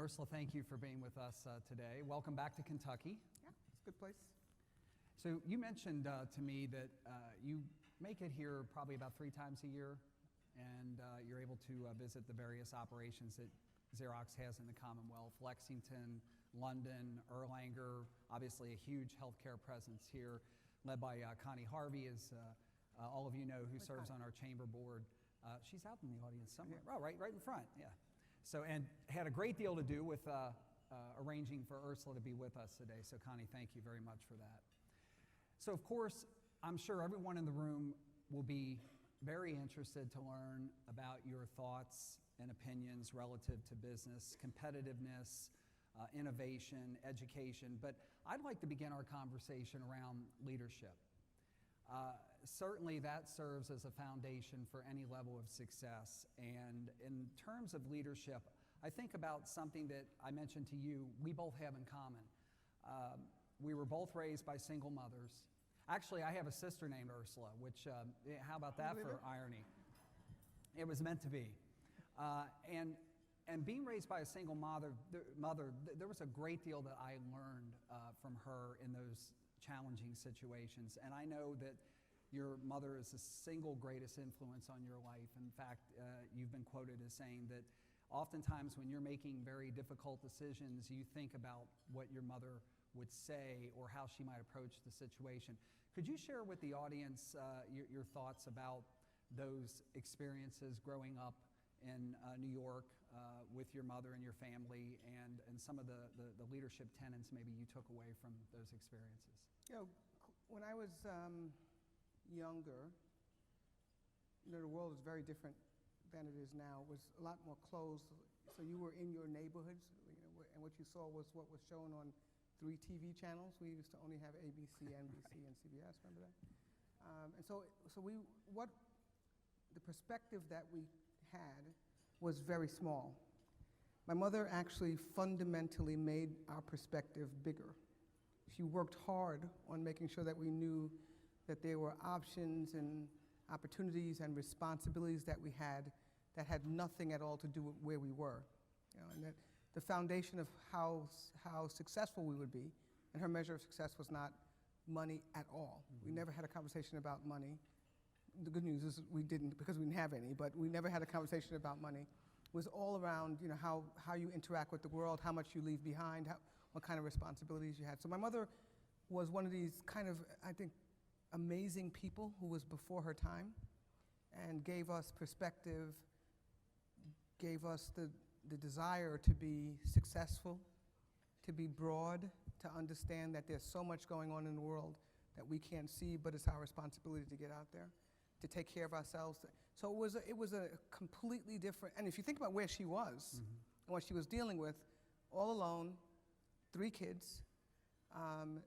Ursula, thank you for being with us today. Welcome back to Kentucky. Yeah, it's a good place. So you mentioned to me that you make it here probably about 3 times a year, and you're able to visit the various operations that Xerox has in the Commonwealth: Lexington, London, Erlanger, obviously a huge healthcare presence here, led by Connie Harvey, as all of you know, who serves on our chamber board. She's out in the audience somewhere. Yeah. Oh, right in front, yeah. So, and had a great deal to do with arranging for Ursula to be with us today. So, Connie, thank you very much for that. So, of course, I'm sure everyone in the room will be very interested to learn about your thoughts and opinions relative to business, competitiveness, innovation, education. But I'd like to begin our conversation around leadership. Certainly that serves as a foundation for any level of success. And in terms of leadership, I think about something that I mentioned to you we both have in common. We were both raised by single mothers. Actually, I have a sister named Ursula, which, how about that for irony? It was meant to be. And being raised by a single mother, there was a great deal that I learned from her in those challenging situations. And I know that your mother is the single greatest influence on your life. In fact, you've been quoted as saying that oftentimes when you're making very difficult decisions, you think about what your mother would say or how she might approach the situation. Could you share with the audience your thoughts about those experiences growing up in New York with your mother and your family, and some of the leadership tenets maybe you took away from those experiences? You know, when I was younger, the world is very different than it is now. It was a lot more closed. So you were in your neighborhoods, and what you saw was what was shown on 3 TV channels. We used to only have ABC, NBC, and CBS. Remember that? And so the perspective that we had was very small. My mother actually fundamentally made our perspective bigger. She worked hard on making sure that we knew that there were options and opportunities and responsibilities that we had that had nothing at all to do with where we were. And that the foundation of how successful we would be, and her measure of success was not money at all. Mm-hmm. We never had a conversation about money. The good news is we didn't, because we didn't have any, but we never had a conversation about money. It was all around, how you interact with the world, how much you leave behind, what kind of responsibilities you had. So my mother was one of these kind of, I think, amazing people who was before her time and gave us perspective, gave us the desire to be successful, to be broad, to understand that there's so much going on in the world that we can't see, but it's our responsibility to get out there, to take care of ourselves. So it was a completely different, and if you think about where she was, mm-hmm. and what she was dealing with, all alone, 3 kids,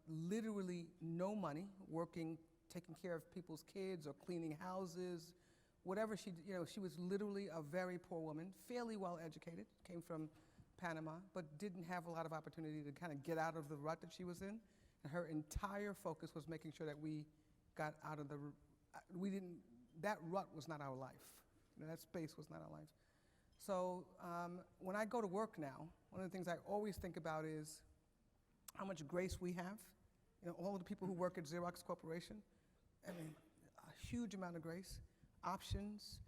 literally no money, working, taking care of people's kids or cleaning houses, whatever she was literally a very poor woman, fairly well educated, came from Panama, but didn't have a lot of opportunity to kind of get out of the rut that she was in. And her entire focus was making sure that we got out of that rut was not our life. That space was not our life. So when I go to work now, one of the things I always think about is how much grace we have. All of the people who work at Xerox Corporation, I mean, a huge amount of grace, options,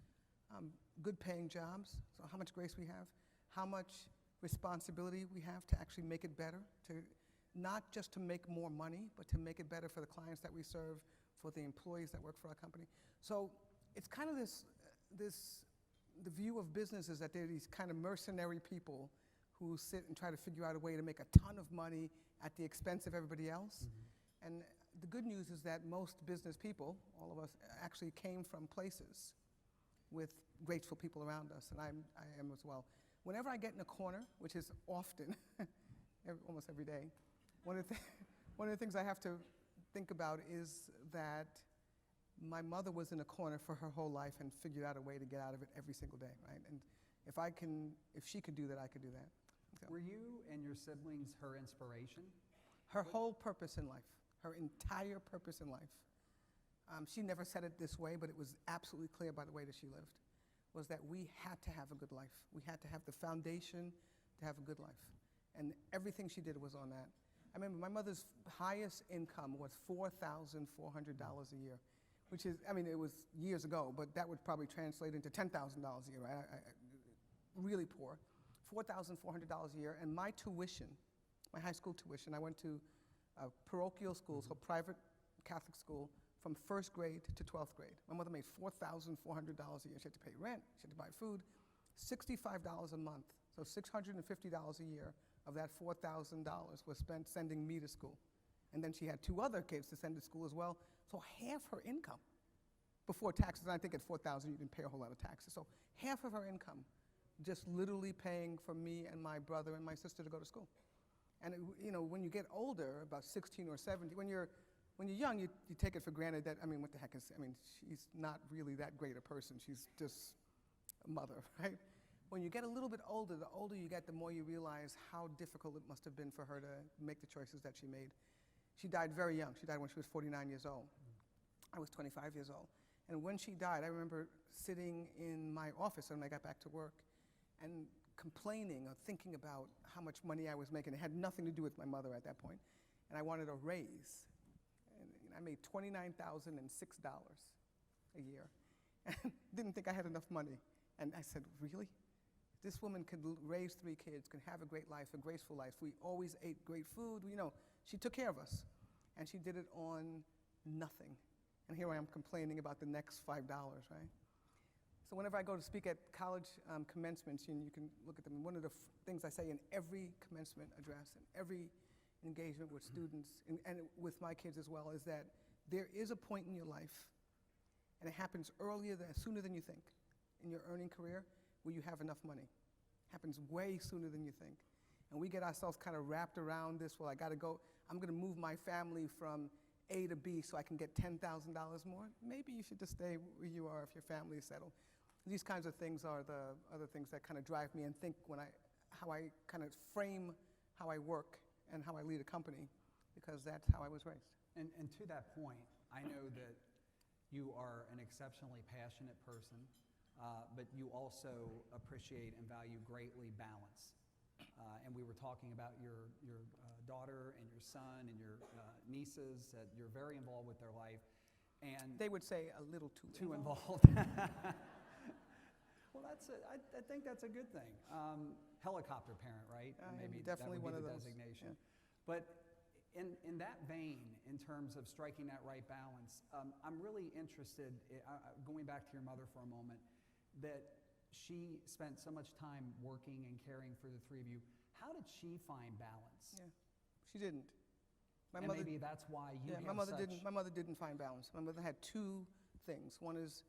good paying jobs, so how much grace we have, how much responsibility we have to actually make it better, to not just to make more money, but to make it better for the clients that we serve, for the employees that work for our company. So it's kind of the view of business is that there are these kind of mercenary people who sit and try to figure out a way to make a ton of money at the expense of everybody else. Mm-hmm. And the good news is that most business people, all of us, actually came from places with grateful people around us, and I am as well. Whenever I get in a corner, which is often, almost every day, one of the things I have to think about is that my mother was in a corner for her whole life and figured out a way to get out of it every single day, right? And if she could do that, I could do that. So. Were you and your siblings her inspiration? Her whole purpose in life, her entire purpose in life. She never said it this way, but it was absolutely clear by the way that she lived, was that we had to have a good life. We had to have the foundation to have a good life. And everything she did was on that. I remember my mother's highest income was $4,400 a year, which is, I mean, it was years ago, but that would probably translate into $10,000 a year, right? Really poor. $4,400 a year, and my tuition, my high school tuition, I went to a parochial school, so private Catholic school, from 1st grade to 12th grade. My mother made $4,400 a year. She had to pay rent, she had to buy food, $65 a month, so $650 a year of that $4,000 was spent sending me to school. And then she had 2 other kids to send to school as well, so half her income before taxes, and I think at $4,000 you didn't pay a whole lot of taxes, so half of her income just literally paying for me and my brother and my sister to go to school. And you know, when you get older, about 16 or 17, when you're young, you take it for granted that, I mean, what the heck is, I mean, she's not really that great a person. She's just a mother, right? When you get a little bit older, the older you get, the more you realize how difficult it must have been for her to make the choices that she made. She died very young. She died when she was 49 years old. I was 25 years old. And when she died, I remember sitting in my office when I got back to work and complaining or thinking about how much money I was making. It had nothing to do with my mother at that point. And I wanted a raise. And I made $29,006 a year. And didn't think I had enough money. And I said, really? This woman could raise 3 kids, can have a great life, a graceful life. We always ate great food. You know, she took care of us. And she did it on nothing. And here I am complaining about the next $5, right? So whenever I go to speak at college commencements, and you can look at them, one of the things I say in every commencement address, and every engagement with students, and with my kids as well, is that there is a point in your life, and it happens sooner than you think, in your earning career, where you have enough money. It happens way sooner than you think. And we get ourselves kind of wrapped around this, well, I gotta go, I'm gonna move my family from A to B so I can get $10,000 more. Maybe you should just stay where you are if your family is settled. These kinds of things are the other things that kind of drive me and think how I kind of frame how I work and how I lead a company, because that's how I was raised. And to that point, I know that you are an exceptionally passionate person, but you also appreciate and value greatly balance. And we were talking about your daughter and your son and your nieces, that you're very involved with their life. And they would say a little too involved. Well, I think that's a good thing. Helicopter parent, right? Maybe definitely that would be one of the those designation. Yeah. But in that vein, in terms of striking that right balance, I'm really interested, going back to your mother for a moment, that she spent so much time working and caring for the 3 of you. How did she find balance? Yeah, she didn't. Maybe that's why you have my mother didn't find balance. My mother had 2 things. One is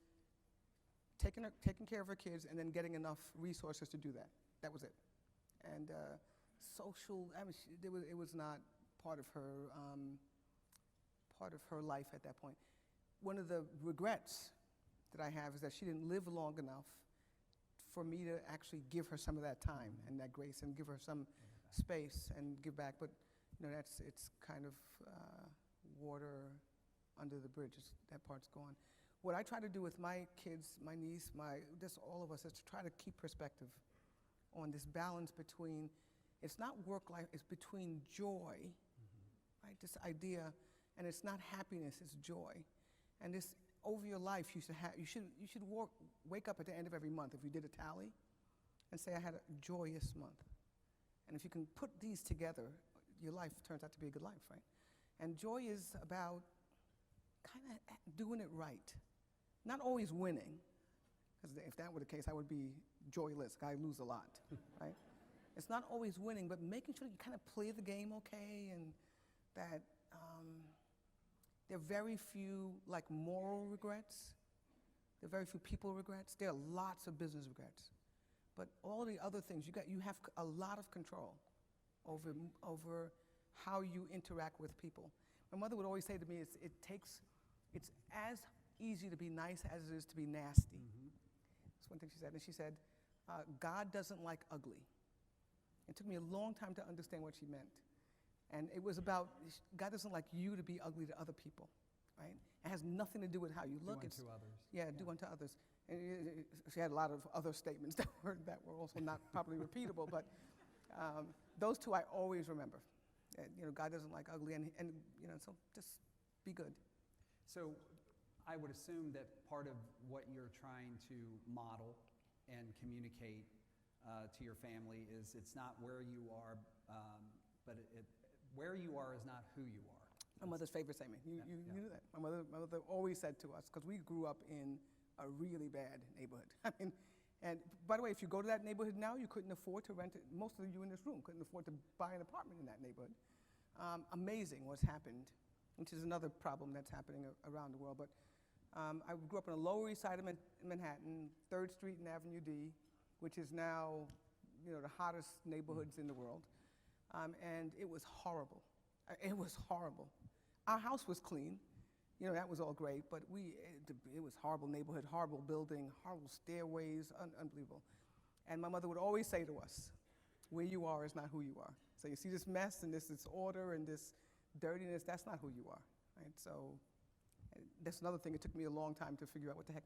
taking care of her kids and then getting enough resources to do that. That was it. And social, I mean, it was not part of her life at that point. One of the regrets that I have is that she didn't live long enough for me to actually give her some of that time and that grace and give her some space and give back. But you know, it's kind of water under the bridge. That part's gone. What I try to do with my kids, my niece, just all of us, is to try to keep perspective on this balance between, it's not work life, it's between joy, right? This idea, and it's not happiness, it's joy. And this, over your life, you should wake up at the end of every month, if you did a tally, and say, I had a joyous month. And if you can put these together, your life turns out to be a good life, right? And joy is about kind of doing it right. Not always winning, because if that were the case, I would be joyless. I lose a lot, right? It's not always winning, but making sure you kind of play the game okay, and that there are very few like moral regrets. There are very few people regrets. There are lots of business regrets. But all the other things, you have a lot of control over how you interact with people. My mother would always say to me, it's as easy to be nice as it is to be nasty. That's one thing she said. And she said, God doesn't like ugly. It took me a long time to understand what she meant. And it was about, God doesn't like you to be ugly to other people, right? It has nothing to do with how you look. Do unto others. Yeah, do unto others. And she had a lot of other statements that were also not properly repeatable, but Those two I always remember. God doesn't like ugly, and so just be good. So I would assume that part of what you're trying to model and communicate to your family is it's not where you are, but where you are is not who you are. My mother's favorite statement. You knew that. My mother always said to us, because we grew up in a really bad neighborhood. I mean, and by the way, if you go to that neighborhood now, you couldn't afford to rent it. Most of you in this room couldn't afford to buy an apartment in that neighborhood. Amazing what's happened, which is another problem that's happening around the world. But I grew up on the Lower East Side of Manhattan, 3rd Street and Avenue D, which is now, the hottest neighborhoods in the world. And it was horrible. It was horrible. Our house was clean. That was all great, but it was horrible neighborhood, horrible building, horrible stairways, unbelievable. And my mother would always say to us, where you are is not who you are. So you see this mess and this disorder and this dirtiness, that's not who you are, right? So that's another thing. It took me a long time to figure out what the heck,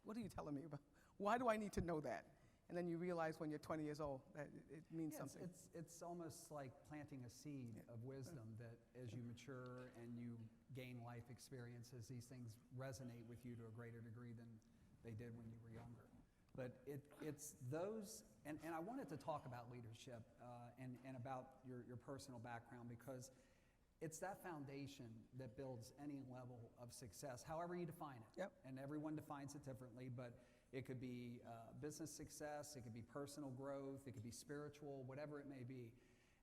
what are you telling me about? Why do I need to know that? And then you realize when you're 20 years old that it means something. It's almost like planting a seed of wisdom that as you mature and you gain life experiences, these things resonate with you to a greater degree than they did when you were younger. But it's those, and I wanted to talk about leadership and about your personal background, because it's that foundation that builds any level of success, however you define it. Yep. And everyone defines it differently, but it could be business success, it could be personal growth, it could be spiritual, whatever it may be.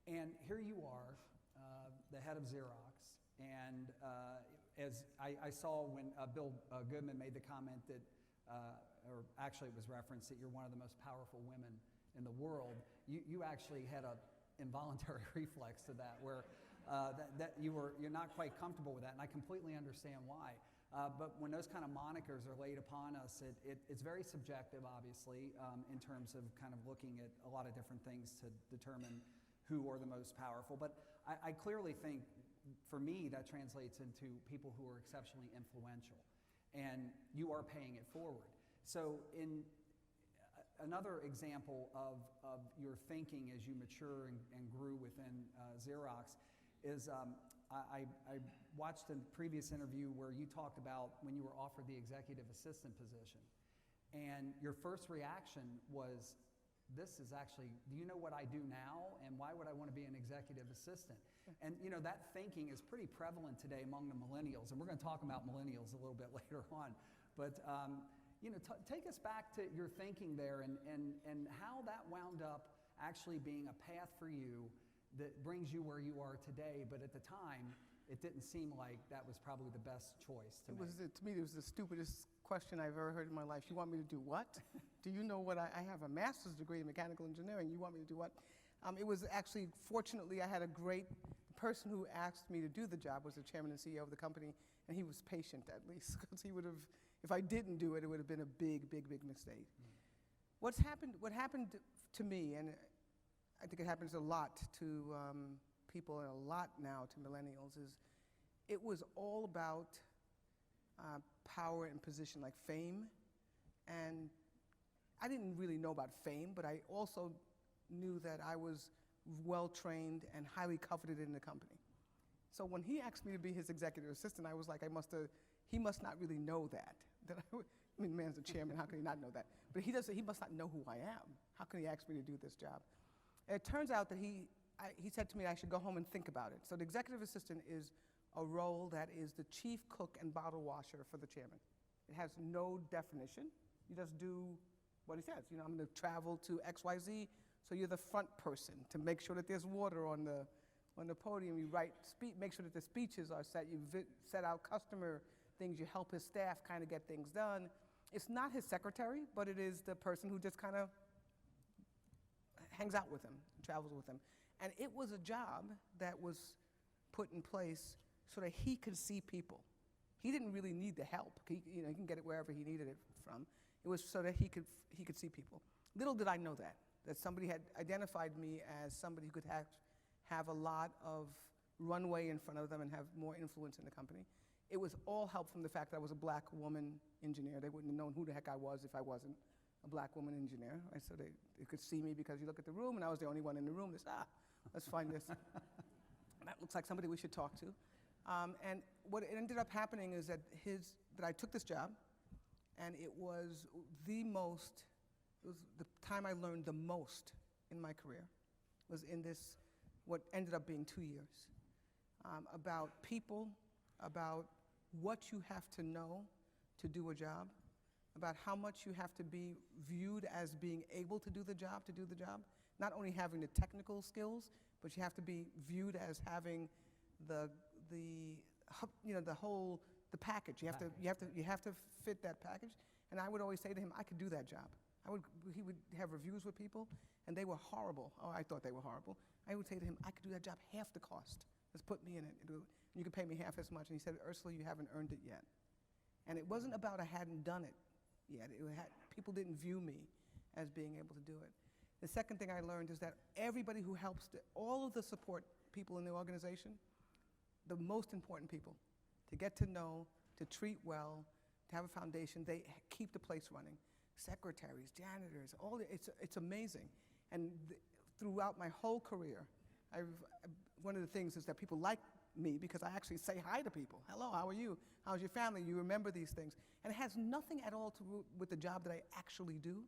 And here you are, the head of Xerox, and as I saw when Bill Goodman made the comment that, or actually it was referenced, that you're one of the most powerful women in the world, you actually had an involuntary reflex to that, where that you're not quite comfortable with that, and I completely understand why. But when those kind of monikers are laid upon us, it's very subjective, obviously, in terms of kind of looking at a lot of different things to determine who are the most powerful. But I clearly think, for me, that translates into people who are exceptionally influential, and you are paying it forward. So in another example of your thinking as you mature and grew within Xerox is I watched a previous interview where you talked about when you were offered the executive assistant position, and your first reaction was, this is actually, do you know what I do now, and why would I want to be an executive assistant? And that thinking is pretty prevalent today among the millennials, and we're going to talk about millennials a little bit later on. But take us back to your thinking there, and how that wound up actually being a path for you that brings you where you are today, but at the time, it didn't seem like that was probably the best choice to make. To me, it was the stupidest question I've ever heard in my life. You want me to do what? Do you know what I have a master's degree in mechanical engineering. You want me to do what? It was actually, fortunately, I had the person who asked me to do the job was the chairman and CEO of the company, and he was patient at least, because he would have, if I didn't do it, it would have been a big, big, big mistake. What happened to me, and I think it happens a lot to people, and a lot now to millennials, is it was all about power and position, like fame. And I didn't really know about fame, but I also knew that I was well-trained and highly coveted in the company. So when he asked me to be his executive assistant, I was like, he must not really know that. I mean, the man's the chairman, how can he not know that? But he must not know who I am. How can he ask me to do this job? And it turns out that he said to me I should go home and think about it. So the executive assistant is a role that is the chief cook and bottle washer for the chairman. It has no definition. You just do what he says. I'm going to travel to XYZ, so you're the front person to make sure that there's water on the podium. You make sure that the speeches are set. You set out customer things. You help his staff kind of get things done. It's not his secretary, but it is the person who just kind of hangs out with him, travels with him. And it was a job that was put in place so that he could see people. He didn't really need the help. He can get it wherever he needed it from. It was so that he could see people. Little did I know that somebody had identified me as somebody who could have a lot of runway in front of them and have more influence in the company. It was all helped from the fact that I was a black woman engineer. They wouldn't have known who the heck I was if I wasn't a black woman engineer, right? So they could see me because you look at the room, and I was the only one in the room. They said, let's find this. That looks like somebody we should talk to. And what ended up happening is that I took this job, and it was the time I learned the most in my career was in this, what ended up being 2 years, about people, about what you have to know to do a job, about how much you have to be viewed as being able to do the job, not only having the technical skills, but you have to be viewed as having the package. You have to fit that package. And I would always say to him, I could do that job. He would have reviews with people, and they were horrible. Oh, I thought they were horrible. I would say to him, I could do that job half the cost. Just put me in it. You could pay me half as much. And he said, Ursula, you haven't earned it yet. And it wasn't about I hadn't done it yet. People didn't view me as being able to do it. The second thing I learned is that everybody who helps, all of the support people in the organization, the most important people, to get to know, to treat well, to have a foundation, they keep the place running. Secretaries, janitors, it's amazing. And throughout my whole career, one of the things is that people like me because I actually say hi to people. Hello, how are you? How's your family? You remember these things. And it has nothing at all to do with the job that I actually do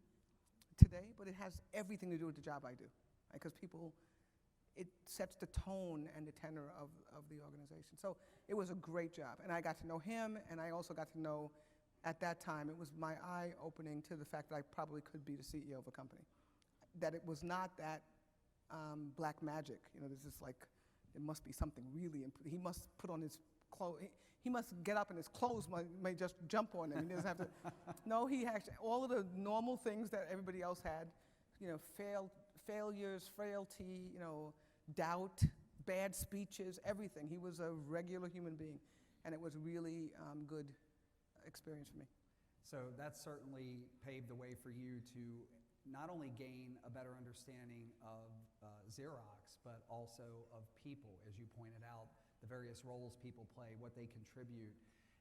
today, but it has everything to do with the job I do. Because it sets the tone and the tenor of the organization. So it was a great job. And I got to know him, and I also got to know, at that time, it was my eye-opening to the fact that I probably could be the CEO of a company. That it was not that black magic. There's this it must be something really important. He must put on his clothes. He must get up and his clothes may just jump on him. He doesn't have to. No, he actually, all of the normal things that everybody else had, failures, frailty, doubt, bad speeches, everything. He was a regular human being, and it was really good experience for me. So that certainly paved the way for you to not only gain a better understanding of Xerox, but also of people, as you pointed out, the various roles people play, what they contribute.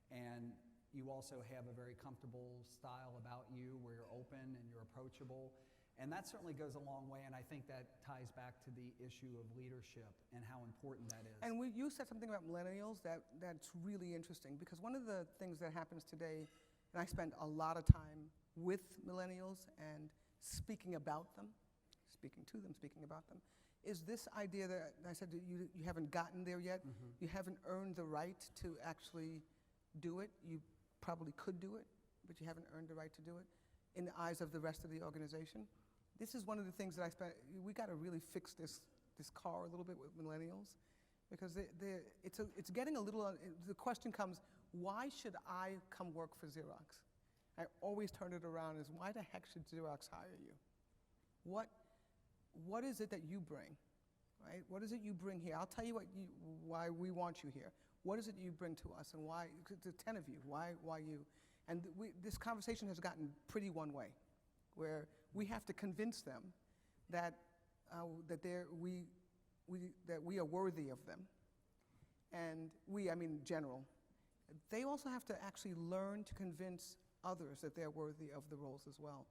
And you also have a very comfortable style about you where you're open and you're approachable. And that certainly goes a long way, and I think that ties back to the issue of leadership and how important that is. And you said something about millennials that's really interesting, because one of the things that happens today, and I spend a lot of time with millennials and speaking about them, speaking to them, speaking about them, is this idea that I said that you haven't gotten there yet. Mm-hmm. You haven't earned the right to actually do it. You probably could do it, but you haven't earned the right to do it in the eyes of the rest of the organization. This is one of the things that we got to really fix this car a little bit with millennials, because it's getting a little, the question comes, why should I come work for Xerox? I always turn it around as, why the heck should Xerox hire you? What is it that you bring, right? What is it you bring here? I'll tell you why we want you here. What is it you bring to us, and why? The 10 of you, why you? And this conversation has gotten pretty one way, where we have to convince them that we are worthy of them, and I mean general. They also have to actually learn to convince others that they're worthy of the roles as well.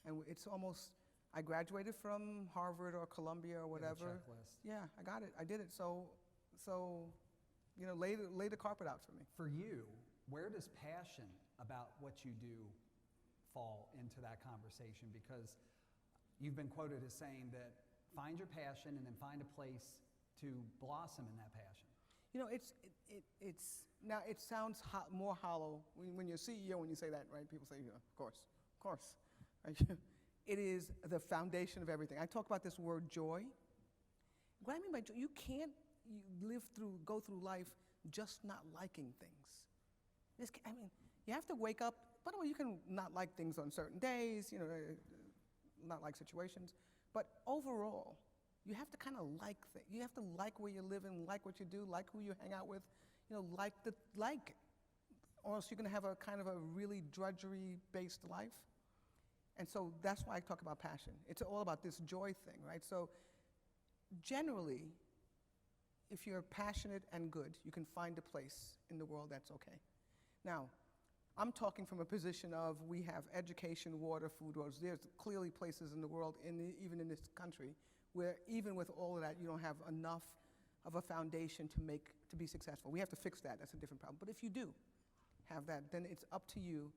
And it's almost, I graduated from Harvard or Columbia or whatever. Checklist. Yeah, I got it. I did it. So lay the carpet out for me. For you, where does passion about what you do fall into that conversation? Because you've been quoted as saying that find your passion and then find a place to blossom in that passion. Now it sounds more hollow when you're CEO, when you say that, right? People say, of course. Right? It is the foundation of everything. I talk about this word joy. What I mean by joy, you can't go through life just not liking things. You have to wake up. By the way, you can not like things on certain days, not like situations. But overall, you have to kind of like things. You have to like where you live and like what you do, like who you hang out with, like it. Or else you're going to have a kind of a really drudgery-based life. And so that's why I talk about passion. It's all about this joy thing, right? So generally, if you're passionate and good, you can find a place in the world that's okay. Now, I'm talking from a position of we have education, water, food, roads. There's clearly places in the world, even in this country, where even with all of that, you don't have enough of a foundation to be successful. We have to fix that. That's a different problem. But if you do have that, then it's up to you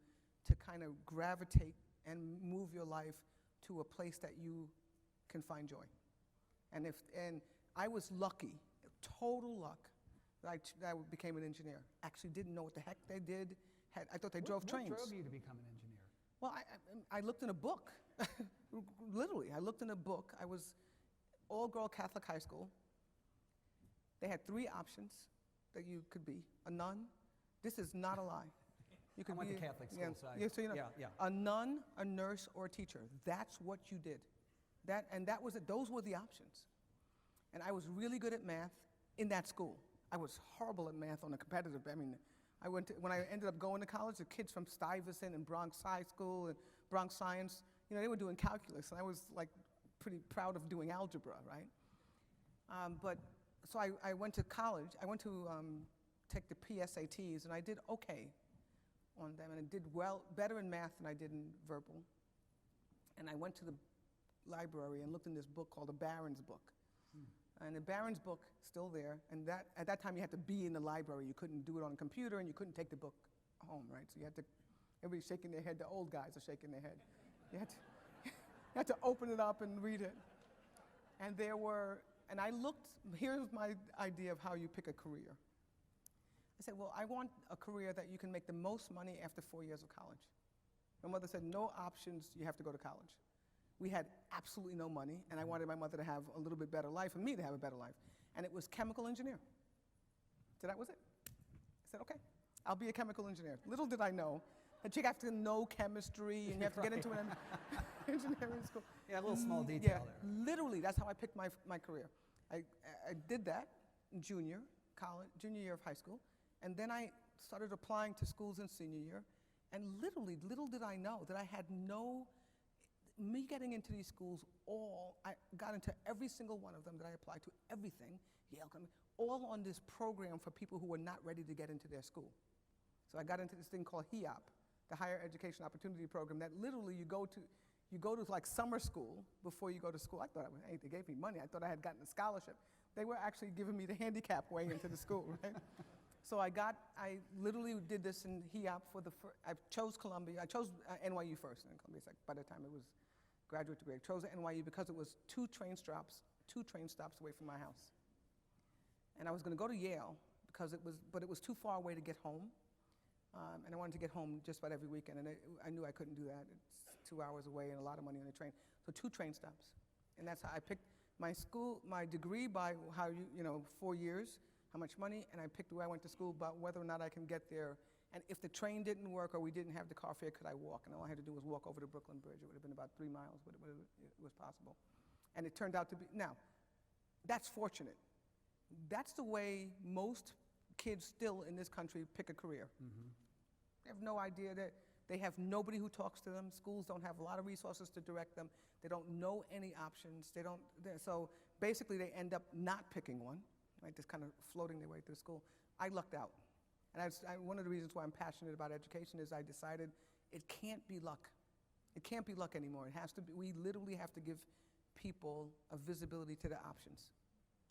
to kind of gravitate and move your life to a place that you can find joy. And I was lucky, total luck, that I became an engineer. Actually didn't know what the heck they did. I thought they drove trains. What drove you to become an engineer? Well, I looked in a book. Literally, I looked in a book. I was all-girl Catholic high school. They had 3 options that you could be. A nun. This is not a lie. You could I went be to Catholic school, so you know, yeah. a nun, a nurse, or a teacher. That's what you did. Those were the options. And I was really good at math in that school. I was horrible at math on a competitive. I mean, when I ended up going to college, the kids from Stuyvesant and Bronx High School and Bronx Science, you know, they were doing calculus, and I was like pretty proud of doing algebra, right? So I went to college. I went to take the PSATs, and I did okay on them, and I did better in math than I did in verbal. And I went to the library and looked in this book called the Barron's book. And the Barron's book, still there, and at that time you had to be in the library. You couldn't do it on a computer, and you couldn't take the book home, right? So you had to, everybody's shaking their head, the old guys are shaking their head. You had to open it up and read it. And I looked, here's my idea of how you pick a career. I said, well, I want a career that you can make the most money after 4 years of college. My mother said, no options, you have to go to college. We had absolutely no money, and I wanted my mother to have a little bit better life and me to have a better life. And it was chemical engineer. So that was it. I said, okay, I'll be a chemical engineer. Little did I know that you have to know chemistry and you have to get into an engineering school. Yeah, a little small detail there. Literally, that's how I picked my career. I did that in junior year of high school, and then I started applying to schools in senior year, and literally, little did I know that I had me getting into these schools, I got into every single one of them that I applied to, everything, Yale, all on this program for people who were not ready to get into their school. So I got into this thing called HEOP, the Higher Education Opportunity Program, that literally you go to like summer school before you go to school. I thought, hey, they gave me money. I thought I had gotten a scholarship. They were actually giving me the handicap way into the school, right? So I literally did this in HEOP I chose Columbia. I chose NYU first, and Columbia second. By the time it was graduate degree, I chose NYU because it was 2 train stops away from my house. And I was going to go to Yale but it was too far away to get home. And I wanted to get home just about every weekend, and I knew I couldn't do that. It's 2 hours away and a lot of money on the train. So 2 train stops. And that's how I picked my degree by 4 years, how much money, and I picked where I went to school, but whether or not I can get there. And if the train didn't work or we didn't have the car fare, could I walk? And all I had to do was walk over the Brooklyn Bridge. It would have been about 3 miles, but it was possible. And it turned out to be, now, that's fortunate. That's the way most kids still in this country pick a career. Mm-hmm. They have no idea that they have nobody who talks to them. Schools don't have a lot of resources to direct them. They don't know any options. So basically they end up not picking one, right? Just kind of floating their way through school. I lucked out. And one of the reasons why I'm passionate about education is I decided it can't be luck. It can't be luck anymore. It has to be, we literally have to give people a visibility to the options.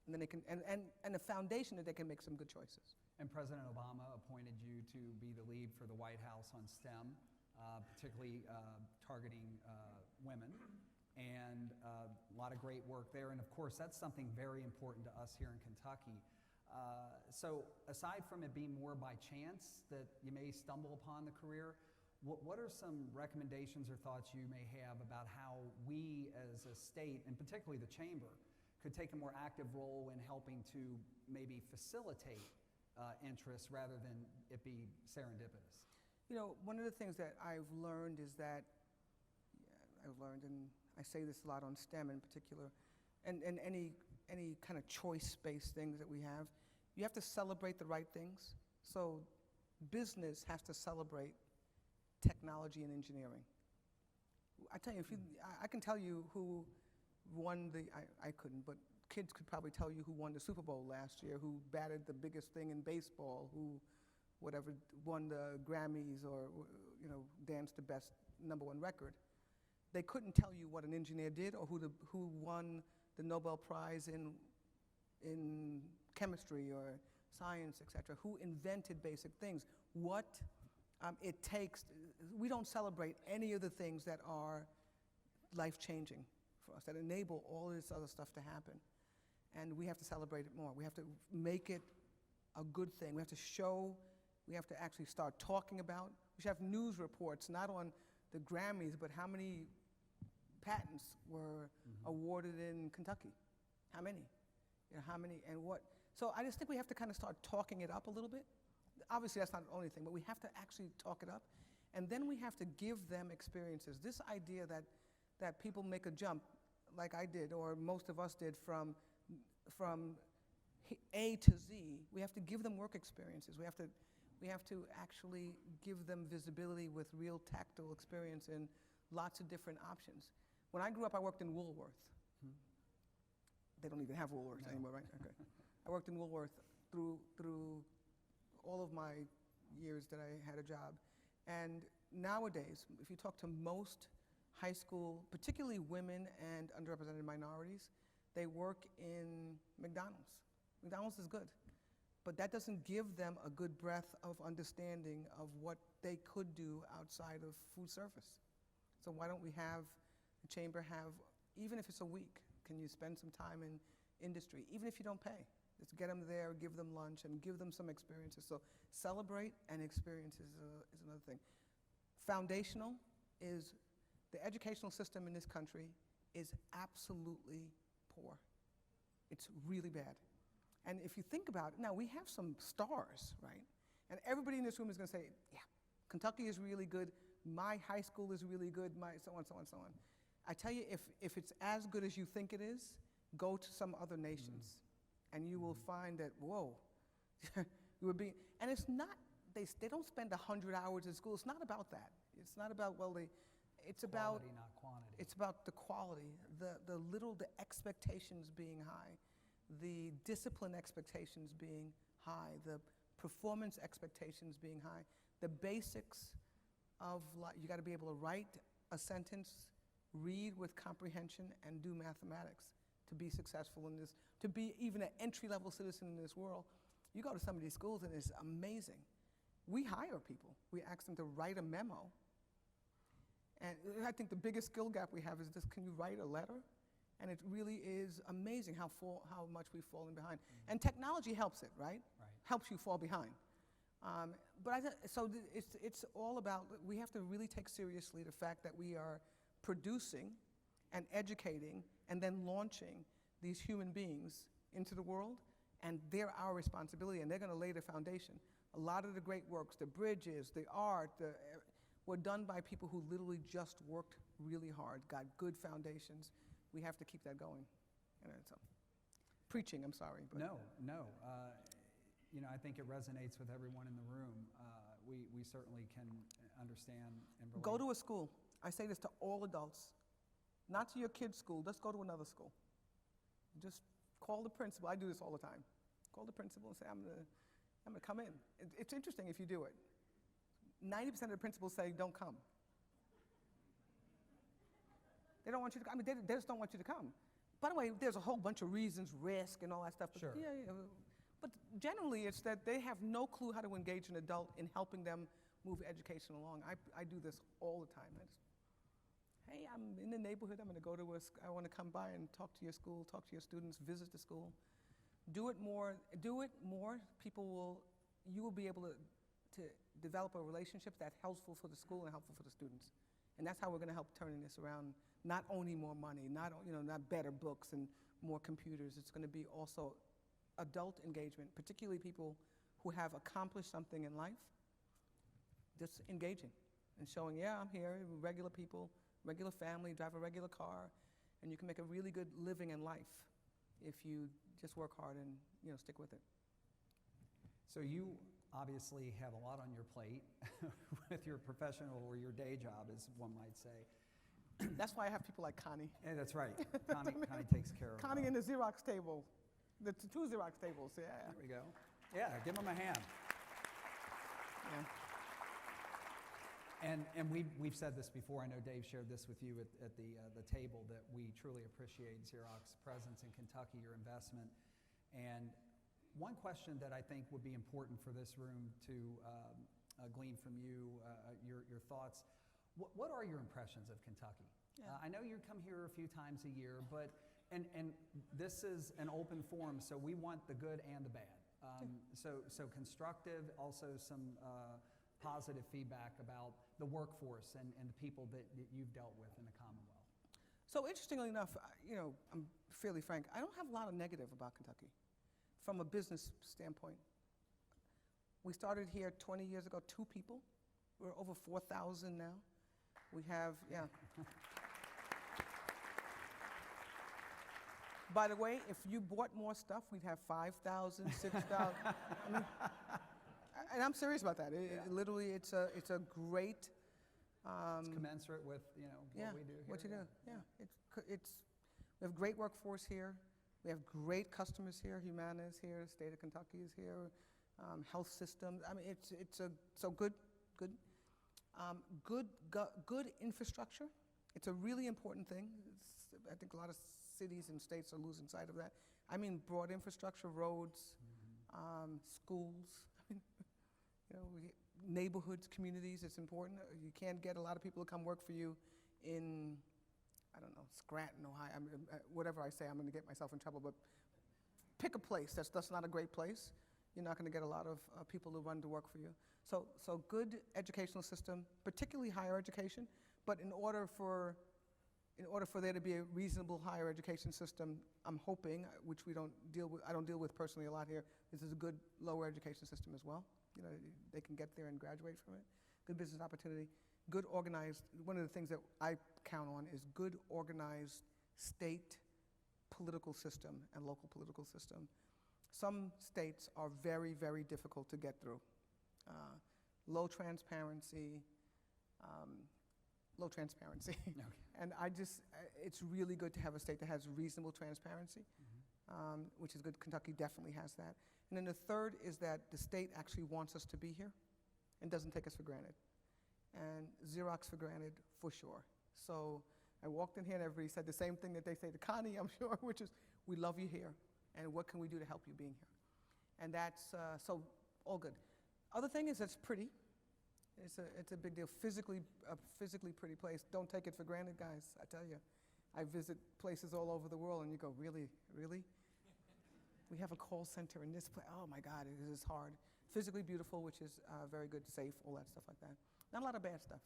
And then they can, and a foundation that they can make some good choices. And President Obama appointed you to be the lead for the White House on STEM, particularly targeting women, and a lot of great work there. And of course, that's something very important to us here in Kentucky. So aside from it being more by chance that you may stumble upon the career, what are some recommendations or thoughts you may have about how we as a state, and particularly the Chamber, could take a more active role in helping to maybe facilitate interest rather than it be serendipitous? You know, one of the things that I've learned is that, and I say this a lot on STEM in particular, and any kind of choice-based things that we have, you have to celebrate the right things. So business has to celebrate technology and engineering. I tell you, I can tell you who won I couldn't, but kids could probably tell you who won the Super Bowl last year, who batted the biggest thing in baseball, who whatever won the Grammys or danced the best #1 record. They couldn't tell you what an engineer did or who won the Nobel Prize in chemistry or science, et cetera, who invented basic things, what it takes. We don't celebrate any of the things that are life-changing for us, that enable all this other stuff to happen. And we have to celebrate it more. We have to make it a good thing. We have to show, we have to actually start talking about. We should have news reports, not on the Grammys, but how many patents were awarded in Kentucky. How many? How many and what? So I just think we have to kind of start talking it up a little bit. Obviously, that's not the only thing, but we have to actually talk it up. And then we have to give them experiences. This idea that people make a jump, like I did, or most of us did, from A to Z, we have to give them work experiences. We have to actually give them visibility with real tactile experience in lots of different options. When I grew up, I worked in Woolworth. They don't even have Woolworth anymore, right? Okay. I worked in Woolworth through all of my years that I had a job. And nowadays, if you talk to most high school, particularly women and underrepresented minorities, they work in McDonald's. McDonald's is good, but that doesn't give them a good breadth of understanding of what they could do outside of food service. So why don't we have the chamber have, even if it's a week, can you spend some time in industry, even if you don't pay? Just get them there, give them lunch, and give them some experiences. So celebrate and experience is another thing. Foundational is the educational system in this country is absolutely poor. It's really bad. And if you think about it, now we have some stars, right? And everybody in this room is going to say, yeah, Kentucky is really good, my high school is really good, my so on, so on, so on. I tell you, if it's as good as you think it is, go to some other nations, and you will find that, whoa, you would be, and it's not, they don't spend 100 hours in school. It's not about that. It's not about, it's about quality, not quantity. It's about the quality, the expectations being high, the discipline expectations being high, the performance expectations being high, the basics of life. You got to be able to write a sentence, read with comprehension, and do mathematics to be successful in this, to be even an entry-level citizen in this world. You go to some of these schools and it's amazing. We hire people. We ask them to write a memo. And I think the biggest skill gap we have is this: can you write a letter? And it really is amazing how much we've fallen behind. And technology helps it, right? Helps you fall behind. It's all about, we have to really take seriously the fact that we are producing and educating and then launching these human beings into the world, and they're our responsibility, and they're going to lay the foundation. A lot of the great works, the bridges, the art, were done by people who literally just worked really hard, got good foundations. We have to keep that going. So, preaching, I'm sorry. But No. I think it resonates with everyone in the room. We certainly can understand and relate. Go to a school. I say this to all adults. Not to your kid's school. Just go to another school. Just call the principal. I do this all the time. Call the principal and say, I'm gonna come in. It's interesting if you do it. 90% of the principals say, don't come. They don't want you to come. I mean, they just don't want you to come. By the way, there's a whole bunch of reasons, risk and all that stuff. But sure. But generally, it's that they have no clue how to engage an adult in helping them move education along. I do this all the time. Hey, I'm in the neighborhood. I'm going to go to I want to come by and talk to your school, talk to your students, visit the school. Do it more. You will be able to develop a relationship that's helpful for the school and helpful for the students. And that's how we're going to help turning this around. Not only more money, not better books and more computers. It's going to be also adult engagement, particularly people who have accomplished something in life. Just engaging and showing, yeah, I'm here, regular people, regular family, drive a regular car, and you can make a really good living in life if you just work hard and stick with it. So you obviously have a lot on your plate with your professional or your day job, as one might say. That's why I have people like Connie. Yeah, that's right. Connie takes care of Connie and the Xerox table, the two Xerox tables. Yeah. There we go. Yeah, give them a hand. Yeah. And we've said this before. I know Dave shared this with you at the table, that we truly appreciate Xerox's presence in Kentucky, your investment. And one question that I think would be important for this room to glean from you, your thoughts. What are your impressions of Kentucky? Yeah. I know you come here a few times a year, but and this is an open forum, so we want the good and the bad. So constructive, also some positive feedback about the workforce and the people that you've dealt with in the Commonwealth. So interestingly enough, I'm fairly frank, I don't have a lot of negative about Kentucky from a business standpoint. We started here 20 years ago, 2 people. We're over 4,000 now. We have, yeah. By the way, if you bought more stuff, we'd have 5,000, 6,000. I mean, and I'm serious about that. Literally, it's a great. It's commensurate with what we do here. What you do, yeah. We have great workforce here. We have great customers here. Humana is here. The state of Kentucky is here. Health systems. I mean, so good. Good infrastructure. It's a really important thing. I think a lot of cities and states are losing sight of that. I mean, broad infrastructure, roads, schools. I mean, neighborhoods, communities. It's important. You can't get a lot of people to come work for you in, I don't know, Scranton, Ohio. I mean, whatever I say, I'm going to get myself in trouble. But pick a place that's not a great place. You're not going to get a lot of people to run to work for you. So good educational system, particularly higher education. But in order for there to be a reasonable higher education system, I'm hoping, which I don't deal with personally a lot here, this is a good lower education system as well. They can get there and graduate from it. Good business opportunity, good organized. One of the things that I count on is good organized state political system and local political system. Some states are very, very difficult to get through. Low transparency. Okay. And it's really good to have a state that has reasonable transparency, which is good. Kentucky definitely has that. And then the third is that the state actually wants us to be here and doesn't take us for granted. And Xerox for granted, for sure. So I walked in here and everybody said the same thing that they say to Connie, I'm sure, which is, we love you here, and what can we do to help you being here? And that's, so all good. Other thing is it's pretty. It's a big deal. A physically pretty place. Don't take it for granted, guys, I tell you. I visit places all over the world and you go, really? We have a call center in this place. Oh my God, it is hard. Physically beautiful, which is very good, safe, all that stuff like that. Not a lot of bad stuff.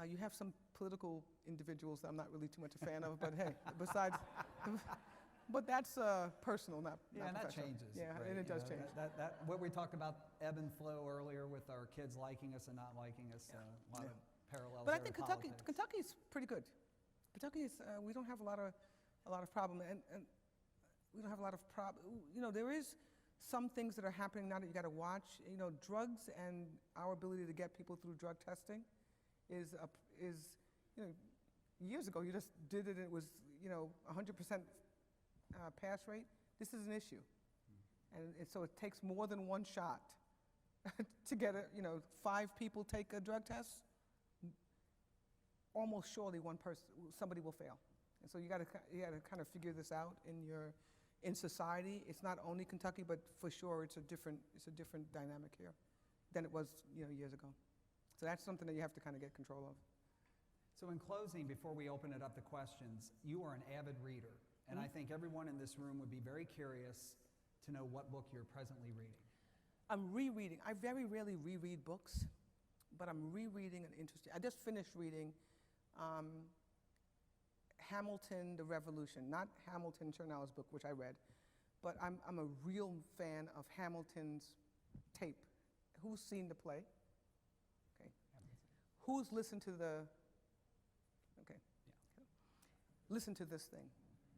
You have some political individuals that I'm not really too much a fan of, but hey, besides, but that's personal, not and that professional. changes. Yeah, right? and it does change. That what we talked about ebb and flow earlier with our kids liking us and not liking us. A lot of parallels. But I there think to Kentucky's pretty good. Kentucky is we don't have a lot of problem, and we don't have a lot of problem. There is some things that are happening now that you got to watch. Drugs and our ability to get people through drug testing is years ago you just did it. It was 100% pass rate. This is an issue, and so it takes more than one shot to get 5 people take a drug test. Almost surely somebody will fail, and so you got to kind of figure this out in society. It's not only Kentucky, but for sure it's a different dynamic here than it was years ago. So that's something that you have to kind of get control of. So in closing, before we open it up to questions, you are an avid reader, and I think everyone in this room would be very curious to know what book you're presently reading. I'm rereading. I very rarely reread books, but I'm rereading an interesting. I just finished reading Hamilton, The Revolution, not Hamilton Chernow's book, which I read, but I'm a real fan of Hamilton's tape. Who's seen the play? Okay. Who's listened to the? Okay. Yeah. Listen to this thing.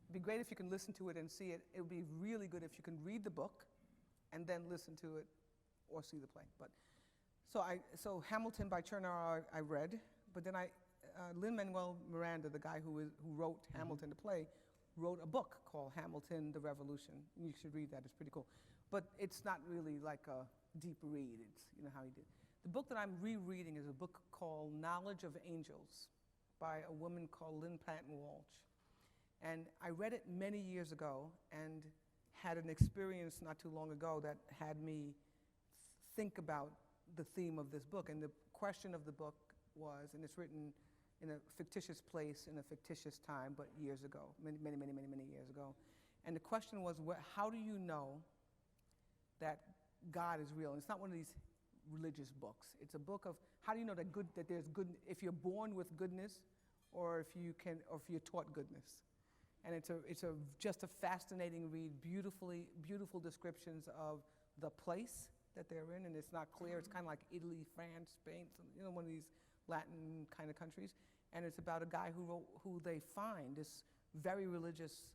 It'd be great if you can listen to it and see it. It would be really good if you can read the book and then listen to it or see the play. But so Hamilton by Chernow I read, but then Lin-Manuel Miranda, the guy who wrote Hamilton the play, wrote a book called Hamilton, The Revolution. You should read that. It's pretty cool. but it's not really like a deep read. It's, you know, how he did. The book that I'm rereading is a book called Knowledge of Angels by a woman called Lynn Patton Walsh. And I read it many years ago and had an experience not too long ago that had me think about the theme of this book. And the question of the book was, and it's written in a fictitious place in a fictitious time, but years ago, many years ago. And the question was, how do you know that God is real? And it's not one of these religious books. It's a book of how do you know that there's good, if you're born with goodness, or if you're taught goodness. And it's just a fascinating read, beautiful descriptions of the place that they're in, and it's not clear. It's kind of like Italy, France, Spain, you know, one of these Latin kind of countries. And it's about a guy who they find, this very religious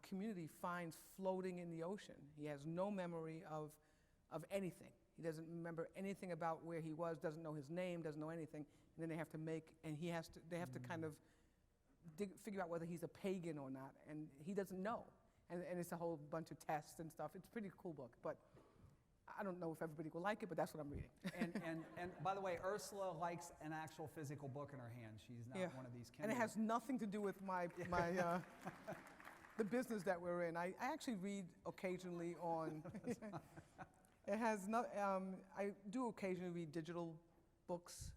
community finds floating in the ocean. He has no memory of anything. He doesn't remember anything about where he was, doesn't know his name, doesn't know anything. And then they have to kind of figure out whether he's a pagan or not, and he doesn't know. And it's a whole bunch of tests and stuff. It's a pretty cool book, but I don't know if everybody will like it, but that's what I'm reading. And by the way, Ursula likes an actual physical book in her hand. She's not one of these Kindle. And it has nothing to do with my the business that we're in. I actually read occasionally on. It has not. I do occasionally read digital books,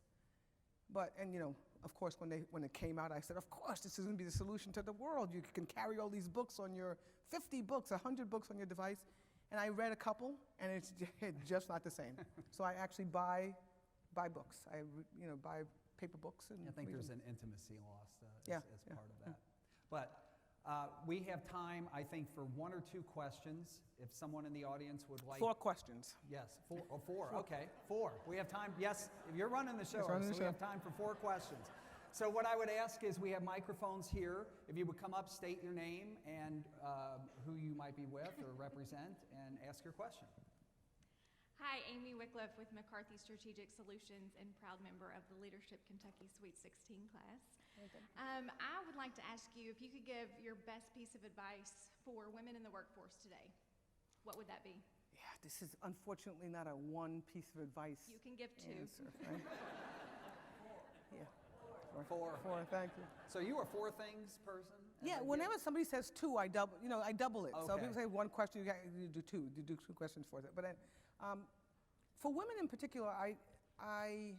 and you know, of course, when it came out, I said, of course, this is going to be the solution to the world. You can carry all these books on your 50 books, 100 books on your device. And I read a couple, and it's just not the same. So I actually buy books. I buy paper books. And I think there's an intimacy lost as part of that. But we have time, I think, for one or two questions. If someone in the audience would like... 4 questions. Yes, four. Okay, 4. We have time. Yes, you're running the show, we have time for 4 questions. So what I would ask is we have microphones here. If you would come up, state your name and who you might be with or represent, and ask your question. Hi, Amy Wycliffe with McCarthy Strategic Solutions and proud member of the Leadership Kentucky Sweet 16 class. I would like to ask you if you could give your best piece of advice for women in the workforce today. What would that be? Yeah, this is unfortunately not a one piece of advice. You can give 2. Answer, right? Yeah. 4. 4, thank you. So you are 4 things person? Yeah, whenever somebody says 2, I double it. Okay. So if people say 1 question, you do 2. You do 2 questions for it. But then, for women in particular, I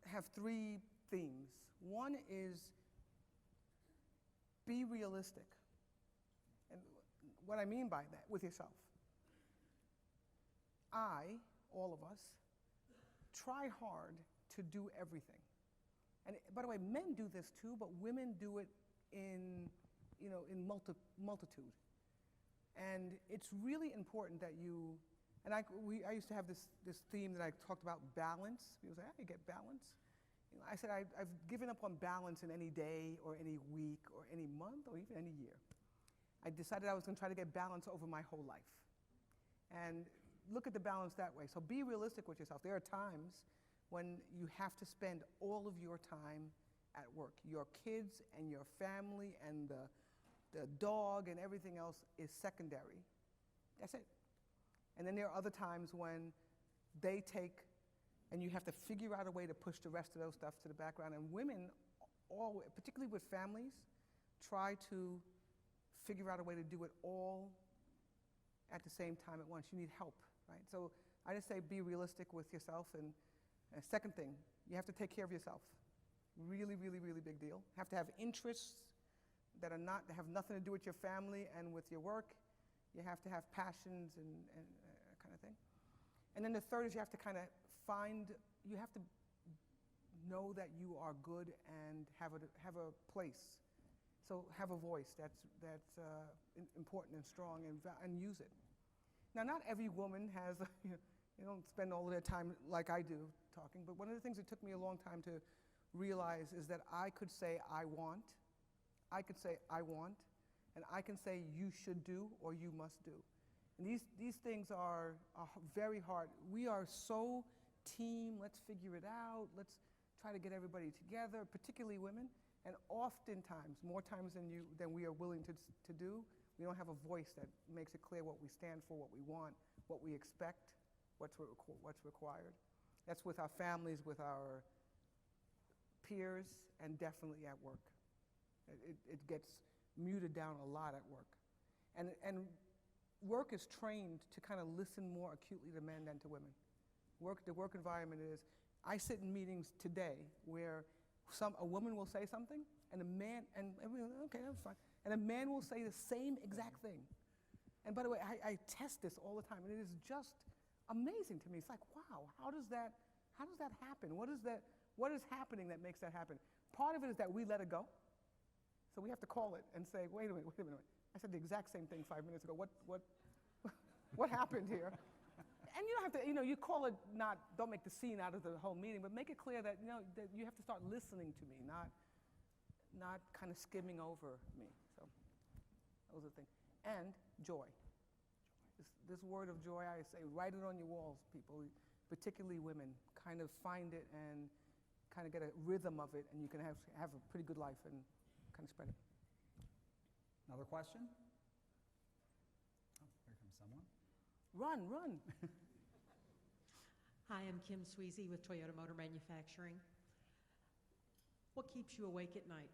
have 3 themes. One is be realistic. And what I mean by that, with yourself. All of us, try hard to do everything. And by the way, men do this too, but women do it in multitude. And it's really important that you, and I used to have this theme that I talked about, balance. People say, you get balance. I said, I've given up on balance in any day or any week or any month or even any year. I decided I was going to try to get balance over my whole life. And look at the balance that way. So be realistic with yourself. There are times when you have to spend all of your time at work. Your kids and your family and the dog and everything else is secondary. That's it. And then there are other times when they take, and you have to figure out a way to push the rest of those stuff to the background. And women, particularly with families, try to figure out a way to do it all at the same time at once. You need help, right? So I just say be realistic with yourself. And second thing, you have to take care of yourself. Really, really, really big deal. Have to have interests that have nothing to do with your family and with your work. You have to have passions and kind of thing. And then the third is you have to you have to know that you are good and have a place. So have a voice that's important and strong and use it. Now, not every woman has, you don't spend all of their time like I do talking, but one of the things that took me a long time to realize is that I could say I want, I could say I want, and I can say you should do or you must do. And these things are very hard. We are so team, let's figure it out, let's try to get everybody together, particularly women, and oftentimes, more times than we are willing to do, We don't have a voice that makes it clear what we stand for, what we want, what we expect, what's required. That's with our families, with our peers, and definitely at work. It gets muted down a lot at work. And work is trained to kind of listen more acutely to men than to women. The work environment is, I sit in meetings today where a woman will say something, and a man, and everyone, okay, that's fine. And a man will say the same exact thing. And by the way, I test this all the time, and it is just amazing to me. It's like, wow, how does that happen? What is happening that makes that happen? Part of it is that we let it go. So we have to call it and say, wait a minute. I said the exact same thing 5 minutes ago. What happened here? And you don't have to, you call it don't make the scene out of the whole meeting, but make it clear that, that you have to start listening to me, not kind of skimming over me. So those are the things. And joy. This word of joy, I say, write it on your walls, people, particularly women. Kind of find it and kind of get a rhythm of it, and you can have a pretty good life and kind of spread it. Another question? Oh, here comes someone. Run. Hi, I'm Kim Sweezy with Toyota Motor Manufacturing. What keeps you awake at night?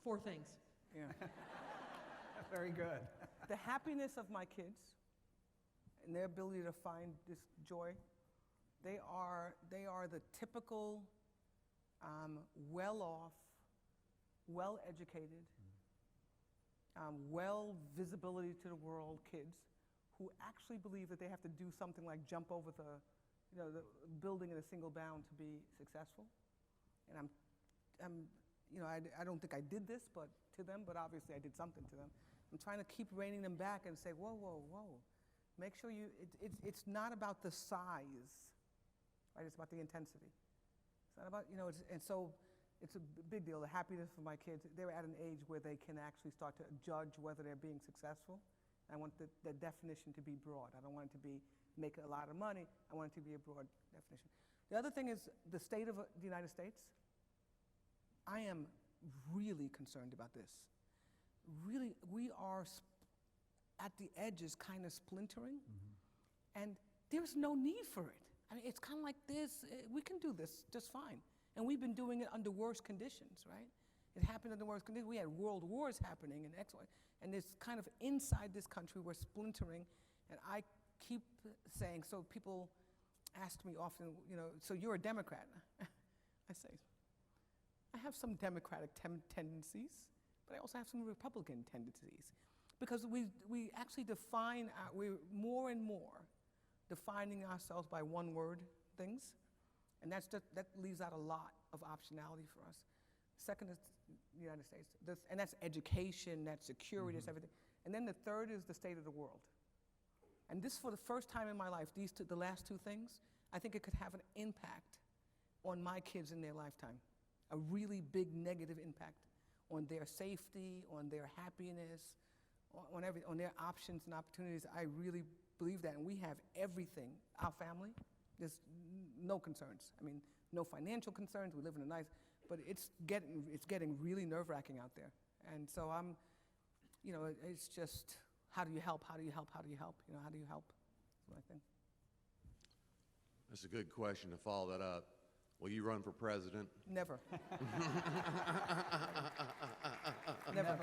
4 things. Yeah. Very good. The happiness of my kids and their ability to find this joy. They are the typical well-off, well-educated, well-visibility to the world kids who actually believe that they have to do something like jump over the building in a single bound to be successful. And I don't think I did this to them, but obviously I did something to them. I'm trying to keep reining them back and say, whoa. Make sure it's not about the size, right? It's about the intensity. It's not about, and so it's a big deal. The happiness for my kids, they're at an age where they can actually start to judge whether they're being successful. I want the definition to be broad. I don't want it to be make a lot of money. I want it to be a broad definition. The other thing is the state of the United States. I am really concerned about this. Really, we are at the edges kind of splintering, and there's no need for it. I mean, it's kind of like this. We can do this just fine. And we've been doing it under worse conditions, right? It happened under worse conditions. We had world wars happening and X, Y, and it's kind of inside this country, we're splintering. And I keep saying, so people ask me often, so you're a Democrat. I say, I have some Democratic tendencies, but I also have some Republican tendencies. Because we actually we're more and more defining ourselves by one-word things, and that leaves out a lot of optionality for us. Second is the United States, and that's education, that's security, that's everything. And then the third is the state of the world. And this, for the first time in my life, the last 2 things, I think it could have an impact on my kids in their lifetime, a really big negative impact on their safety, on their happiness, on their options and opportunities. I really believe that, and we have everything. Our family, there's no concerns. I mean, no financial concerns. We live in a nice, but it's getting really nerve-wracking out there. And so it's just, how do you help? How do you help? How do you help? How do you help? That's what I think. That's a good question to follow that up. Will you run for president? Never. Never.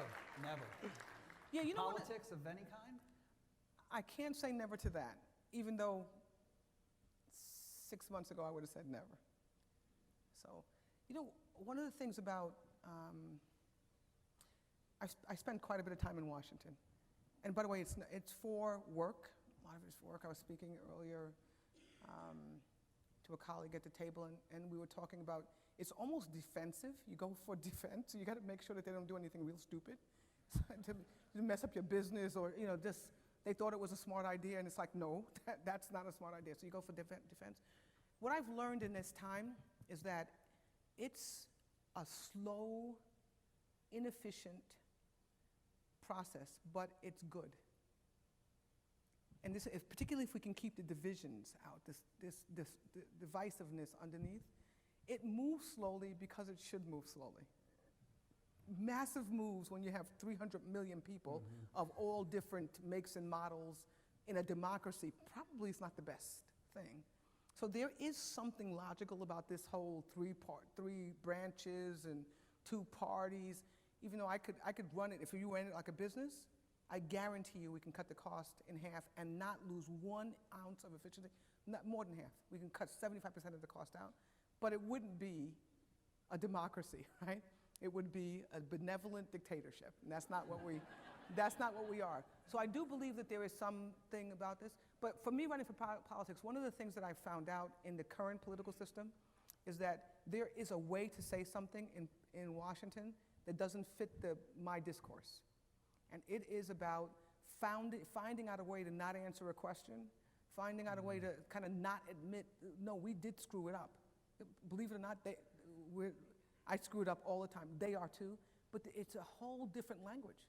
Yeah, Politics of any kind? I can't say never to that, even though 6 months ago I would have said never. So, one of the things about, I spend quite a bit of time in Washington. And by the way, it's for work. A lot of it is for work. I was speaking earlier to a colleague at the table, and we were talking about, it's almost defensive. You go for defense, so you got to make sure that they don't do anything real stupid to mess up your business, or just they thought it was a smart idea, and it's like, no, that's not a smart idea. So you go for defense. What I've learned in this time is that it's a slow, inefficient process, but it's good. And particularly if we can keep the divisions out, this divisiveness underneath, it moves slowly because it should move slowly. massive moves when you have 300 million people of all different makes and models in a democracy probably is not the best thing. So there is something logical about this whole three branches and 2 parties. Even though I could run it, if you ran it like a business, I guarantee you we can cut the cost in half and not lose 1 ounce of efficiency, not more than half. We can cut 75% of the cost out, but it wouldn't be a democracy, right? It would be a benevolent dictatorship, and that's not what we are. So I do believe that there is something about this, but for me running for politics, one of the things that I found out in the current political system is that there is a way to say something in Washington that doesn't fit my discourse. And it is about finding out a way to not answer a question, finding out a way to kind of not admit, no, we did screw it up. Believe it or not, I screw it up all the time. They are too, but it's a whole different language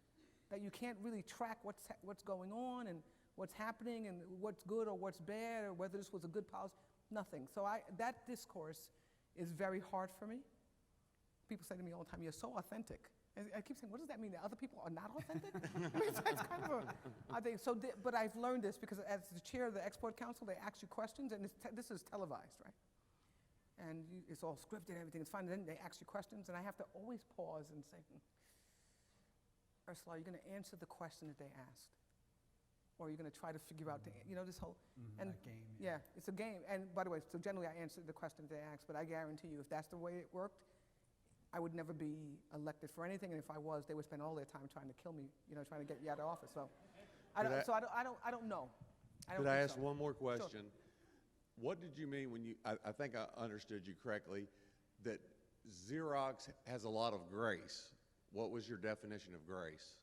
that you can't really track what's going on and what's happening and what's good or what's bad or whether this was a good policy, nothing. So that discourse is very hard for me. People say to me all the time, you're so authentic. And I keep saying, what does that mean, that other people are not authentic? I mean, it's kind of I think, so, but I've learned this because as the chair of the Export Council, they ask you questions, and this is televised, right? And it's all scripted, everything is fine, and then they ask you questions, and I have to always pause and say, Ursula, are you going to answer the question that they asked? Or are you going to try to figure out, this whole, and that game, yeah, it's a game. And by the way, so generally I answer the questions they ask, but I guarantee you, if that's the way it worked, I would never be elected for anything, and if I was, they would spend all their time trying to kill me, trying to get me out of office. So, I don't know. Could I ask one more question? Sure. What did you mean when I think I understood you correctly, that Xerox has a lot of grace. What was your definition of grace?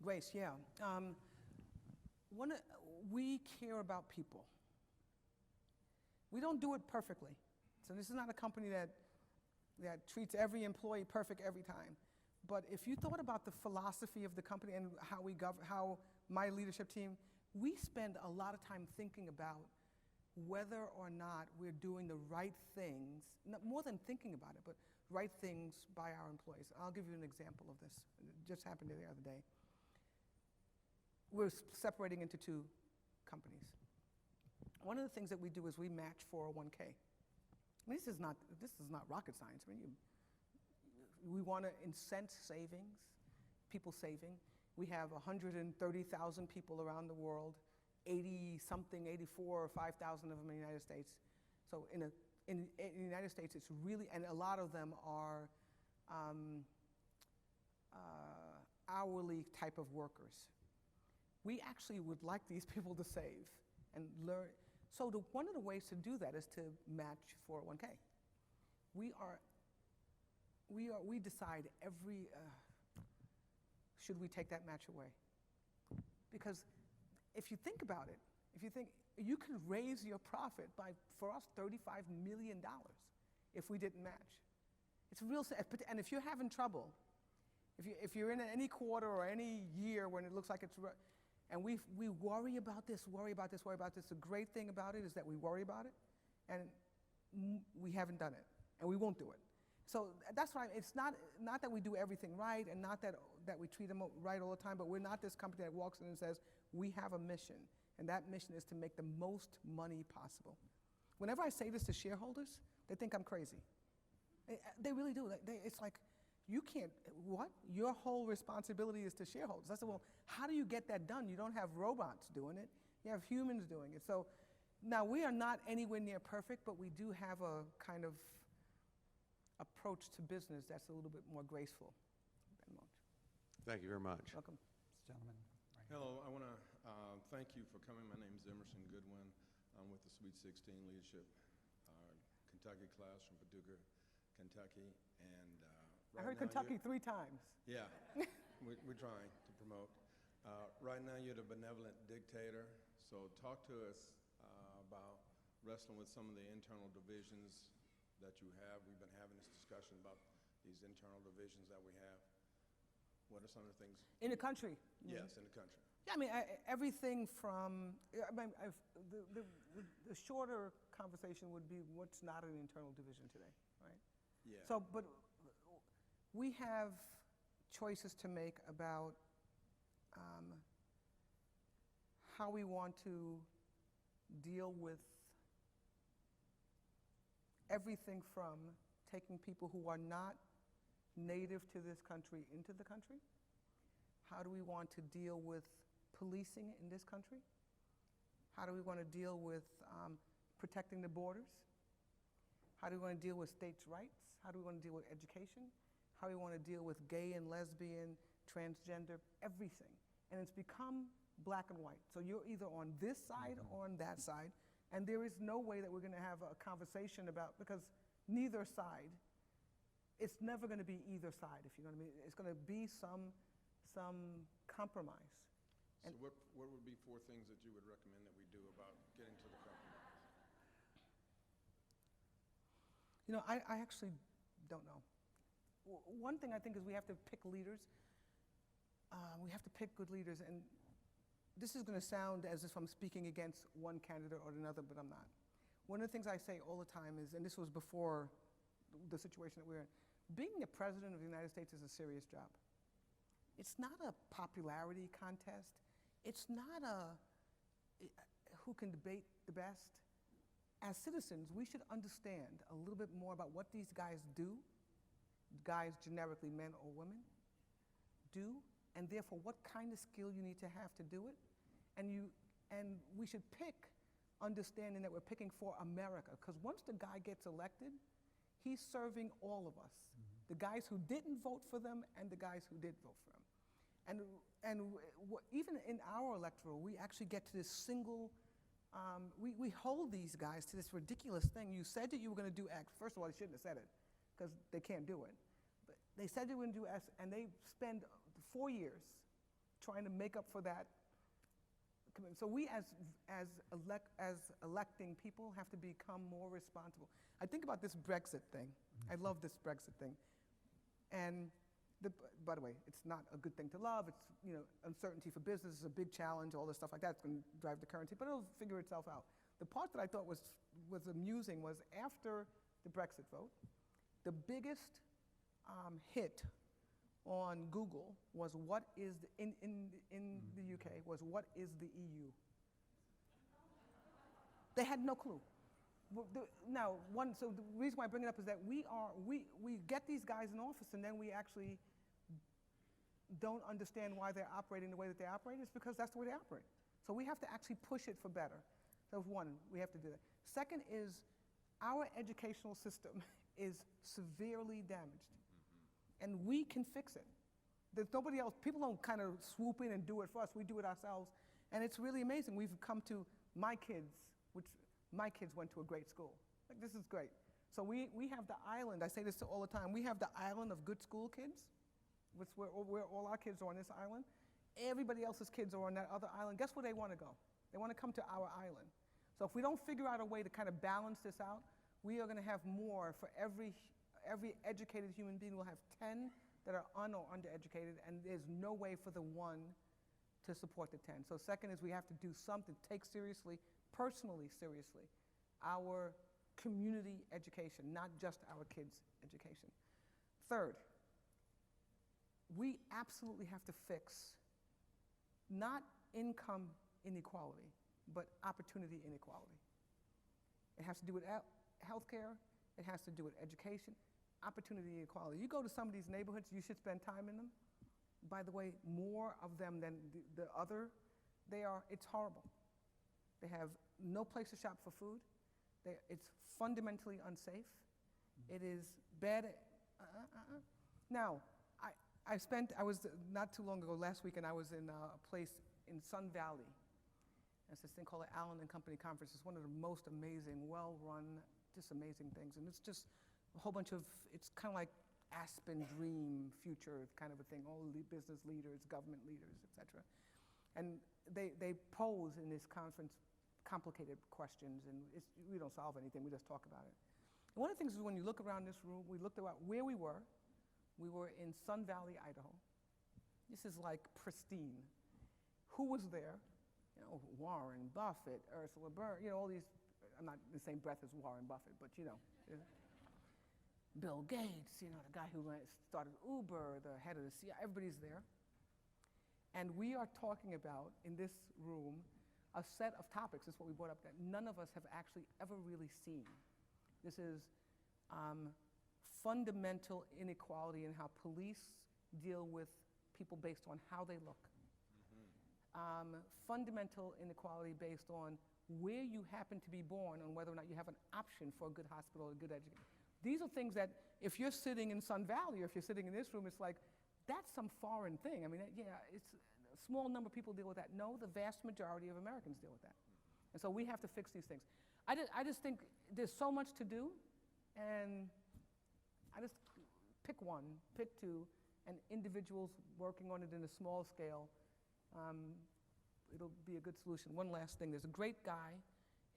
Grace, yeah. We care about people. We don't do it perfectly. So this is not a company that treats every employee perfect every time. But if you thought about the philosophy of the company and how my leadership team, we spend a lot of time thinking about whether or not we're doing the right things, more than thinking about it, but right things by our employees. I'll give you an example of this. It just happened the other day. We're separating into 2 companies. One of the things that we do is we match 401k. I mean, this is not rocket science. I mean, we want to incent savings, people saving. We have 130,000 people around the world, 80-something, 84 or 5,000 of them in the United States. So in the United States, it's really, and a lot of them are hourly type of workers. We actually would like these people to save and learn. So one of the ways to do that is to match 401k. We decide should we take that match away? Because if you think about it, you could raise your profit by, for us, $35 million if we didn't match. It's real, and if you're having trouble, if you're in any quarter or any year when it looks like it's, and we worry about this. The great thing about it is that we worry about it, and we haven't done it, and we won't do it. So that's why it's not that we do everything right, and not that we treat them right all the time, but we're not this company that walks in and says, we have a mission, and that mission is to make the most money possible. Whenever I say this to shareholders, they think I'm crazy. They really do. It's like, you can't, what? Your whole responsibility is to shareholders. I said, well, how do you get that done? You don't have robots doing it. You have humans doing it. So now we are not anywhere near perfect, but we do have a kind of approach to business that's a little bit more graceful than most. Thank you very much. Welcome. This gentleman. Right. Hello, I want to thank you for coming. My name is Emerson Goodwin. I'm with the Sweet 16 Leadership Kentucky class from Paducah, Kentucky, and I heard Kentucky 3 times. Yeah, we're trying to promote. Right now, you're the benevolent dictator, so talk to us about wrestling with some of the internal divisions that you have. We've been having this discussion about these internal divisions that we have. What are some of the things? In the country? Yes, in the country. Yeah, I mean, everything from, the shorter conversation would be what's not an internal division today, right? Yeah. So, but we have choices to make about how we want to deal with everything from taking people who are not native to this country into the country. How do we want to deal with policing in this country? How do we want to deal with protecting the borders? How do we want to deal with states' rights? How do we want to deal with education? How do we want to deal with gay and lesbian, transgender, everything? And it's become black and white. So you're either on this side or on that side, and there is no way that we're going to have a conversation about, because neither side, it's never going to be either side, if you know what I mean. It's going to be some compromise. So what would be 4 things that you would recommend that we do about getting to the compromise? You know, I actually don't know. One thing I think is we have to pick leaders. We have to pick good leaders, and this is going to sound as if I'm speaking against one candidate or another, but I'm not. One of the things I say all the time is, and this was before the situation that we're in, being the president of the United States is a serious job. It's not a popularity contest. It's not who can debate the best. As citizens, we should understand a little bit more about what these guys do, guys generically men or women, do, and therefore what kind of skill you need to have to do it. And we should pick understanding that we're picking for America, because once the guy gets elected, he's serving all of us, the guys who didn't vote for them and the guys who did vote for them. Even in our electoral, we actually get to this single, we hold these guys to this ridiculous thing. You said that you were going to do X. First of all, they shouldn't have said it, because they can't do it. But they said they were going to do X, and they spend 4 years trying to make up for that commitment. So we as electing people have to become more responsible. I think about this Brexit thing. I love this Brexit thing. And by the way, it's not a good thing to love. It's, you know, uncertainty for business is a big challenge, all this stuff like that. It's going to drive the currency, but it'll figure itself out. The part that I thought was amusing was after the Brexit vote, the biggest hit on Google was what is in the UK was what is the EU. They had no clue. So the reason why I bring it up is that we get these guys in office, and then we actually don't understand why they're operating the way that they operate. It's because that's the way they operate. So we have to actually push it for better. So one, we have to do that. Second is our educational system is severely damaged, and we can fix it. There's nobody else. People don't kind of swoop in and do it for us. We do it ourselves, and it's really amazing. We've come to my kids went to a great school. Like, this is great. So we have the island. I say this all the time. We have the island of good school kids, where all our kids are on this island. Everybody else's kids are on that other island. Guess where they want to go? They want to come to our island. So if we don't figure out a way to kind of balance this out, we are going to have more for every educated human being. We'll have 10 that are un or undereducated, and there's no way for the one to support the 10. So second is we have to do something, take seriously, personally seriously, our community education, not just our kids' education. Third, we absolutely have to fix not income inequality, but opportunity inequality. It has to do with healthcare, it has to do with education, opportunity inequality. You go to some of these neighborhoods, you should spend time in them. By the way, more of them than the other, it's horrible. They have no place to shop for food. It's fundamentally unsafe. It is bad. Now, I was not too long ago, last weekend, I was in a place in Sun Valley. It's this thing called the Allen and Company Conference. It's one of the most amazing, well-run, just amazing things. And it's just a whole bunch of, it's kind of like Aspen Dream future kind of a thing, all business leaders, government leaders, et cetera. And they pose in this conference complicated questions, and we don't solve anything, we just talk about it. And one of the things is when you look around this room, we looked about where we were. We were in Sun Valley, Idaho. This is like pristine. Who was there? You know, Warren Buffett, Ursula Burns, you know, all these, I'm not in the same breath as Warren Buffett, but you know. Bill Gates, the guy who started Uber, the head of the CIA, everybody's there. And we are talking about, in this room, a set of topics, this is what we brought up, that none of us have actually ever really seen. This is fundamental inequality in how police deal with people based on how they look. Fundamental inequality based on where you happen to be born, on whether or not you have an option for a good hospital or a good education. These are things that if you're sitting in Sun Valley or if you're sitting in this room, it's like, that's some foreign thing. I mean, yeah, it's a small number of people deal with that. No, the vast majority of Americans deal with that. And so we have to fix these things. I just think there's so much to do, and I just pick one, pick two, and individuals working on it in a small scale, it'll be a good solution. One last thing, there's a great guy.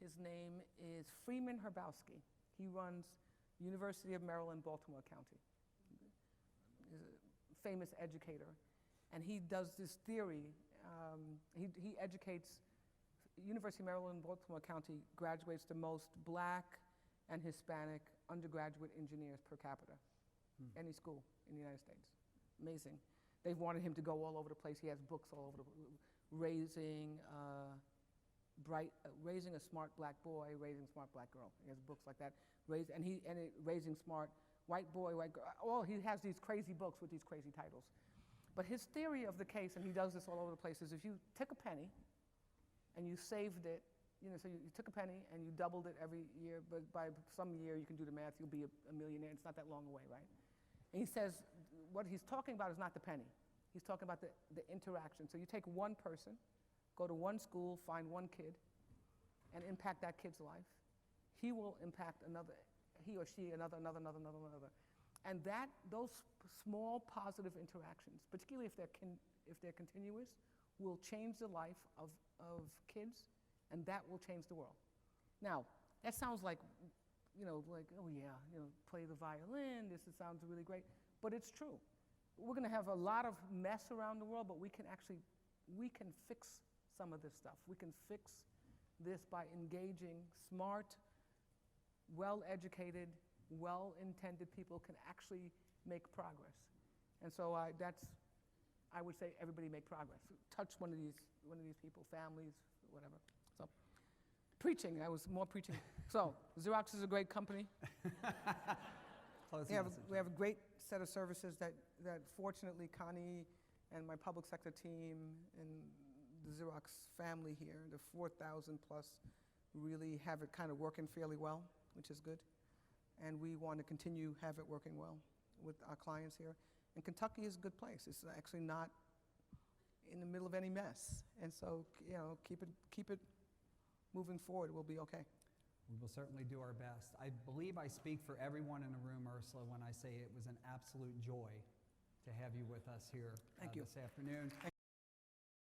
His name is Freeman Herbowski. He runs University of Maryland, Baltimore County. He's a famous educator. And he does this theory. He educates, University of Maryland, Baltimore County graduates the most Black and Hispanic undergraduate engineers per capita. Any school in the United States. Amazing. They've wanted him to go all over the place. He has books all over raising a smart Black boy, raising a smart Black girl. He has books like that. Raising smart white boy, white girl. Well, he has these crazy books with these crazy titles. But his theory of the case, and he does this all over the place, is if you took a penny and you saved it, so you took a penny and you doubled it every year, but by some year, you can do the math, you'll be a millionaire. It's not that long away, right? And he says, what he's talking about is not the penny. He's talking about the interaction. So you take one person, go to one school, find one kid, and impact that kid's life. He will impact another, he or she, another. And those small positive interactions, particularly if they're continuous, will change the life of kids, and that will change the world. Now, that sounds like, oh yeah, play the violin, this sounds really great, but it's true. We're gonna have a lot of mess around the world, but we can fix some of this stuff. We can fix this by engaging smart, well-educated, well-intended people can actually make progress. And so I would say everybody make progress. Touch one of these people, families, whatever. So, preaching, I was more preaching. So, Xerox is a great company. We have a great set of services that fortunately Connie and my public sector team and the Xerox family here, the 4,000 plus, really have it kind of working fairly well, which is good. And we want to continue have it working well with our clients here. And Kentucky is a good place. It's actually not in the middle of any mess. And so, keep it moving forward. We'll be okay. We will certainly do our best. I believe I speak for everyone in the room, Ursula, when I say it was an absolute joy to have you with us here this afternoon.